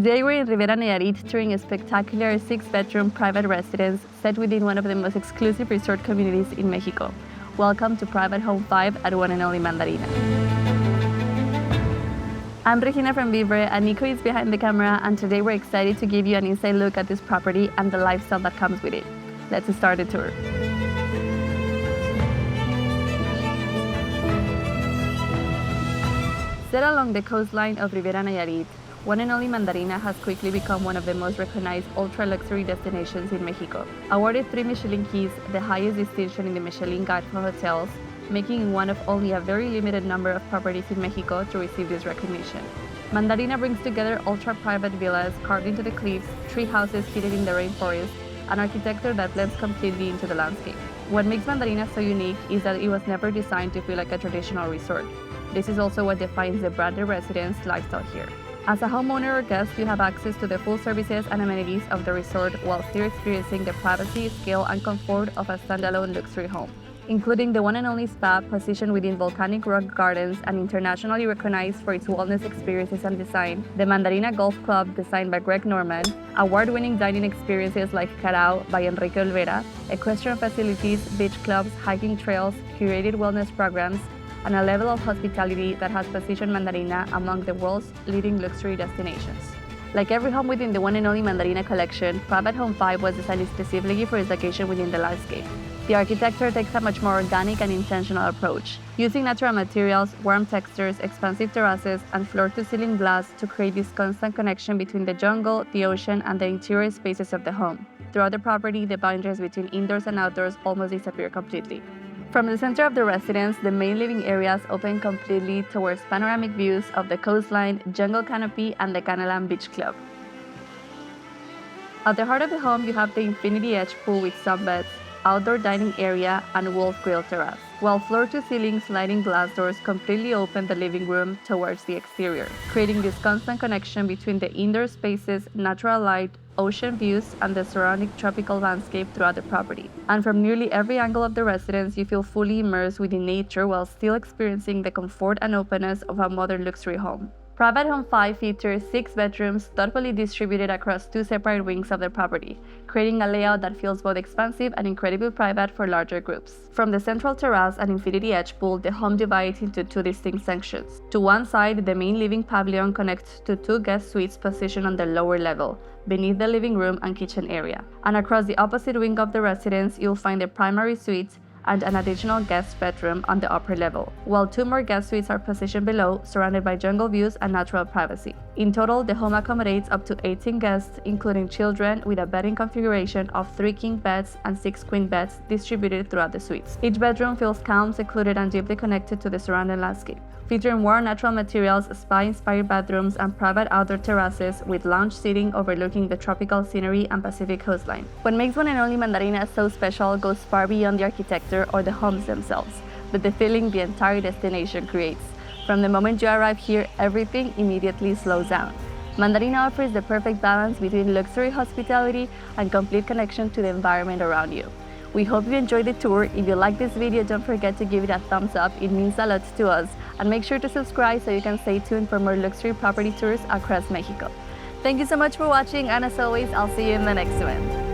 Today we're in Riviera Nayarit touring a spectacular 6-bedroom private residence set within one of the most exclusive resort communities in Mexico. Welcome to Private Home 5 at One&Only Mandarina. I'm Regina from VIVRE and Nico is behind the camera, and today we're excited to give you an inside look at this property and the lifestyle that comes with it. Let's start the tour. Set along the coastline of Riviera Nayarit, One&Only Mandarina has quickly become one of the most recognized ultra-luxury destinations in Mexico. Awarded 3 Michelin Keys, the highest distinction in the Michelin Guide for hotels, making it one of only a very limited number of properties in Mexico to receive this recognition. Mandarina brings together ultra-private villas carved into the cliffs, tree houses hidden in the rainforest, and architecture that blends completely into the landscape. What makes Mandarina so unique is that it was never designed to feel like a traditional resort. This is also what defines the branded residence lifestyle here. As a homeowner or guest, you have access to the full services and amenities of the resort while still experiencing the privacy, scale, and comfort of a standalone luxury home. Including the One&Only Spa, positioned within volcanic rock gardens and internationally recognized for its wellness experiences and design, the Mandarina Golf Club, designed by Greg Norman, award-winning dining experiences like Carao by Enrique Olvera, equestrian facilities, beach clubs, hiking trails, curated wellness programs, and a level of hospitality that has positioned Mandarina among the world's leading luxury destinations. Like every home within the One&Only Mandarina collection, Private Home 5 was designed specifically for its location within the landscape. The architecture takes a much more organic and intentional approach, using natural materials, warm textures, expansive terraces, and floor-to-ceiling glass to create this constant connection between the jungle, the ocean, and the interior spaces of the home. Throughout the property, the boundaries between indoors and outdoors almost disappear completely. From the center of the residence, the main living areas open completely towards panoramic views of the coastline, jungle canopy, and the Canalan Beach Club. At the heart of the home, you have the infinity edge pool with sunbeds, outdoor dining area, and wolf grill terrace, while floor-to-ceiling sliding glass doors completely open the living room towards the exterior, creating this constant connection between the indoor spaces, natural light, ocean views, and the surrounding tropical landscape throughout the property. And from nearly every angle of the residence, you feel fully immersed within nature while still experiencing the comfort and openness of a modern luxury home. Private Home 5 features 6 bedrooms thoughtfully distributed across 2 separate wings of the property, creating a layout that feels both expansive and incredibly private for larger groups. From the central terrace and infinity edge pool, the home divides into 2 distinct sections. To one side, the main living pavilion connects to 2 guest suites positioned on the lower level, beneath the living room and kitchen area. And across the opposite wing of the residence, you'll find the primary suite and an additional guest bedroom on the upper level, while 2 more guest suites are positioned below, surrounded by jungle views and natural privacy. In total, the home accommodates up to 18 guests, including children, with a bedding configuration of 3 king beds and 6 queen beds distributed throughout the suites. Each bedroom feels calm, secluded, and deeply connected to the surrounding landscape, featuring warm natural materials, spa-inspired bathrooms, and private outdoor terraces with lounge seating overlooking the tropical scenery and Pacific coastline. What makes One&Only Mandarina so special goes far beyond the architecture or the homes themselves, but the feeling the entire destination creates. From the moment you arrive here, everything immediately slows down. Mandarina offers the perfect balance between luxury hospitality and complete connection to the environment around you. We hope you enjoyed the tour. If you like this video, don't forget to give it a thumbs up, it means a lot to us. And make sure to subscribe so you can stay tuned for more luxury property tours across Mexico. Thank you so much for watching, and as always, I'll see you in the next one.